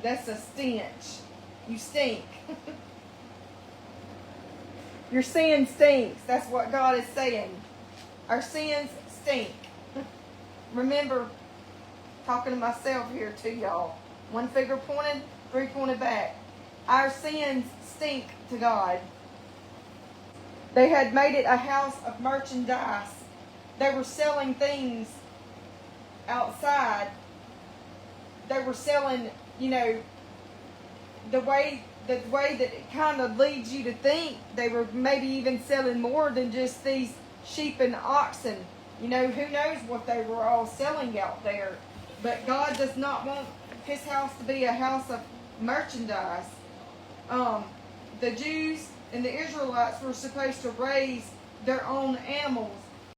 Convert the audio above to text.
That's a stench. You stink. Your sin stinks. That's what God is saying. Our sins stink. Remember, talking to myself here too, y'all. One finger pointed, three pointed back. Our sins stink to God. They had made it a house of merchandise. They were selling things outside. They were selling, the way that it kind of leads you to think they were maybe even selling more than just these sheep and oxen. Who knows what they were all selling out there. But God does not want his house to be a house of merchandise. The Jews and the Israelites were supposed to raise their own animals